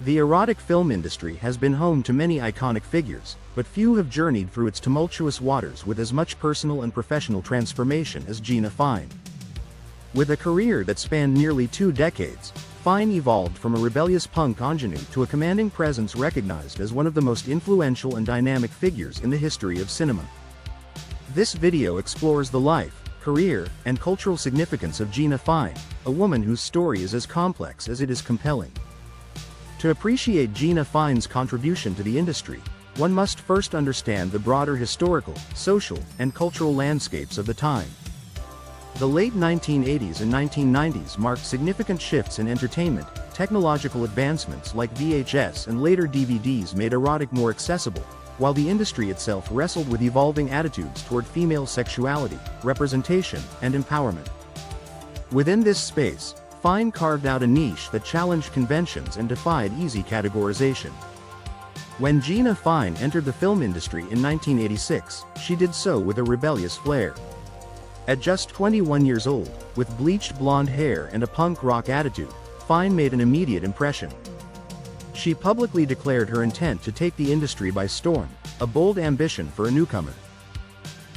The erotic film industry has been home to many iconic figures, but few have journeyed through its tumultuous waters with as much personal and professional transformation as Jeanna Fine. With a career that spanned nearly 2 decades, Fine evolved from a rebellious punk ingenue to a commanding presence recognized as one of the most influential and dynamic figures in the history of cinema. This video explores the life, career, and cultural significance of Jeanna Fine, a woman whose story is as complex as it is compelling. To appreciate Jeanna Fine's contribution to the industry, one must first understand the broader historical, social, and cultural landscapes of the time. The late 1980s and 1990s marked significant shifts in entertainment. Technological advancements like VHS and later DVDs made erotic more accessible, while the industry itself wrestled with evolving attitudes toward female sexuality, representation, and empowerment. Within this space, Fine carved out a niche that challenged conventions and defied easy categorization. When Jeanna Fine entered the film industry in 1986, she did so with a rebellious flair. At just 21 years old, with bleached blonde hair and a punk rock attitude, Fine made an immediate impression. She publicly declared her intent to take the industry by storm, a bold ambition for a newcomer.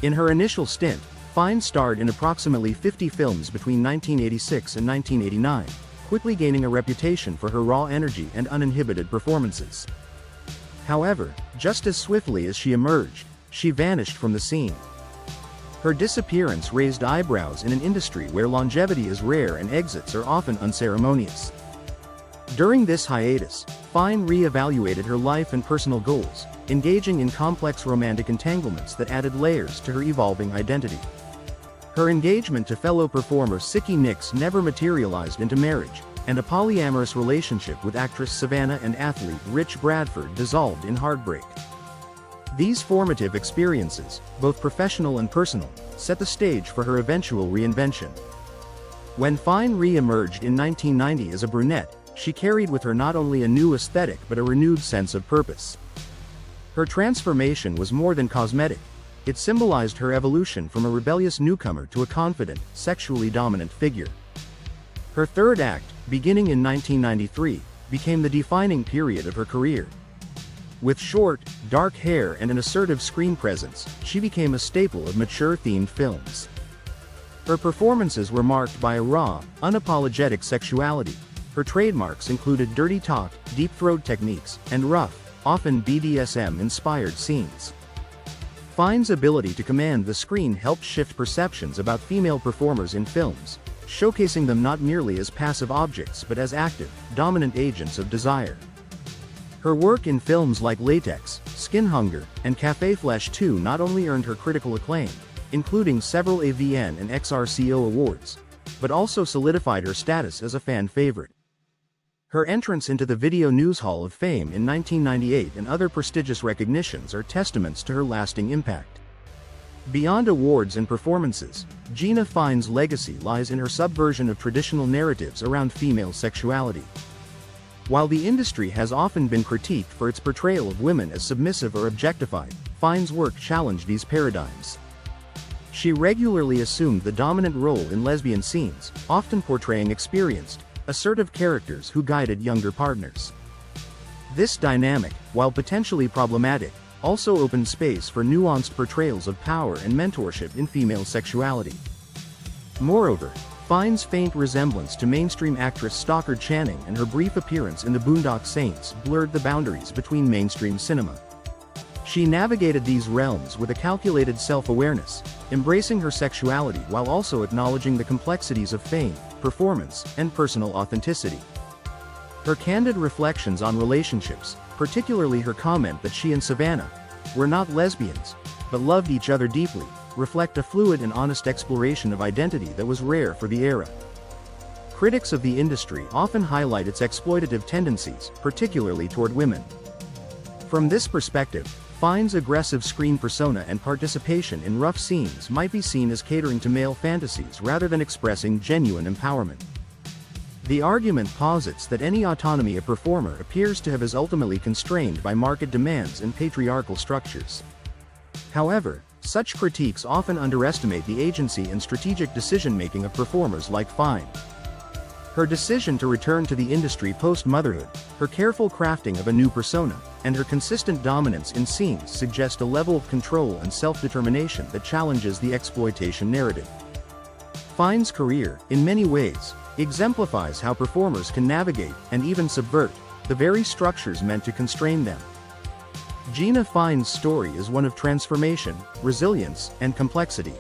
In her initial stint, Fine starred in approximately 50 films between 1986 and 1989, quickly gaining a reputation for her raw energy and uninhibited performances. However, just as swiftly as she emerged, she vanished from the scene. Her disappearance raised eyebrows in an industry where longevity is rare and exits are often unceremonious. During this hiatus, Fine re-evaluated her life and personal goals, engaging in complex romantic entanglements that added layers to her evolving identity. Her engagement to fellow performer Siki Nix never materialized into marriage, and a polyamorous relationship with actress Savannah and athlete Rich Bradford dissolved in heartbreak. These formative experiences, both professional and personal, set the stage for her eventual reinvention. When Fine re-emerged in 1990 as a brunette, she carried with her not only a new aesthetic but a renewed sense of purpose. Her transformation was more than cosmetic. It symbolized her evolution from a rebellious newcomer to a confident, sexually dominant figure. Her third act, beginning in 1993, became the defining period of her career. With short, dark hair and an assertive screen presence, she became a staple of mature-themed films. Her performances were marked by a raw, unapologetic sexuality. Her trademarks included dirty talk, deep throat techniques, and rough, often BDSM-inspired scenes. Fine's ability to command the screen helped shift perceptions about female performers in films, showcasing them not merely as passive objects but as active, dominant agents of desire. Her work in films like Latex, Skin Hunger, and Café Flesh 2 not only earned her critical acclaim, including several AVN and XRCO awards, but also solidified her status as a fan favorite. Her entrance into the Video News Hall of Fame in 1998 and other prestigious recognitions are testaments to her lasting impact. Beyond awards and performances, Jeanna Fine's legacy lies in her subversion of traditional narratives around female sexuality. While the industry has often been critiqued for its portrayal of women as submissive or objectified, Fine's work challenged these paradigms. She regularly assumed the dominant role in lesbian scenes, often portraying experienced, assertive characters who guided younger partners. This dynamic, while potentially problematic, also opened space for nuanced portrayals of power and mentorship in female sexuality. Moreover, Fine's faint resemblance to mainstream actress Stockard Channing and her brief appearance in The Boondock Saints blurred the boundaries between mainstream cinema. She navigated these realms with a calculated self-awareness, embracing her sexuality while also acknowledging the complexities of fame, performance, and personal authenticity. Her candid reflections on relationships, particularly her comment that she and Savannah were not lesbians, but loved each other deeply, reflect a fluid and honest exploration of identity that was rare for the era. Critics of the industry often highlight its exploitative tendencies, particularly toward women. From this perspective, Fine's aggressive screen persona and participation in rough scenes might be seen as catering to male fantasies rather than expressing genuine empowerment. The argument posits that any autonomy a performer appears to have is ultimately constrained by market demands and patriarchal structures. However, such critiques often underestimate the agency and strategic decision-making of performers like Fine. Her decision to return to the industry post-motherhood, her careful crafting of a new persona, and her consistent dominance in scenes suggest a level of control and self-determination that challenges the exploitation narrative. Fine's career, in many ways, exemplifies how performers can navigate, and even subvert, the very structures meant to constrain them. Jeanna Fine's story is one of transformation, resilience, and complexity.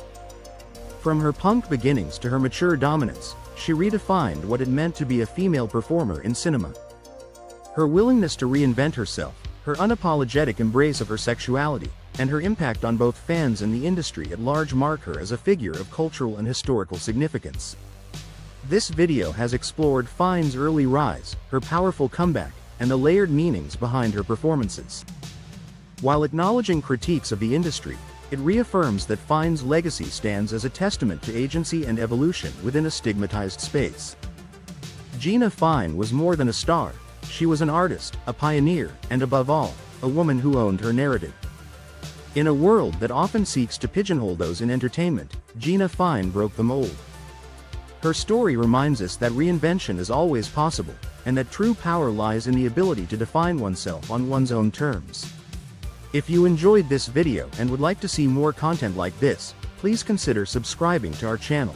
From her punk beginnings to her mature dominance, she redefined what it meant to be a female performer in cinema. Her willingness to reinvent herself, her unapologetic embrace of her sexuality, and her impact on both fans and the industry at large mark her as a figure of cultural and historical significance. This video has explored Fine's early rise, her powerful comeback, and the layered meanings behind her performances. While acknowledging critiques of the industry, it reaffirms that Fine's legacy stands as a testament to agency and evolution within a stigmatized space. Jeanna Fine was more than a star, she was an artist, a pioneer, and above all, a woman who owned her narrative. In a world that often seeks to pigeonhole those in entertainment, Jeanna Fine broke the mold. Her story reminds us that reinvention is always possible, and that true power lies in the ability to define oneself on one's own terms. If you enjoyed this video and would like to see more content like this, please consider subscribing to our channel.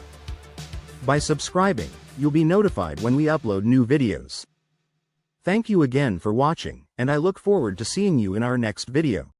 By subscribing, you'll be notified when we upload new videos. Thank you again for watching, and I look forward to seeing you in our next video.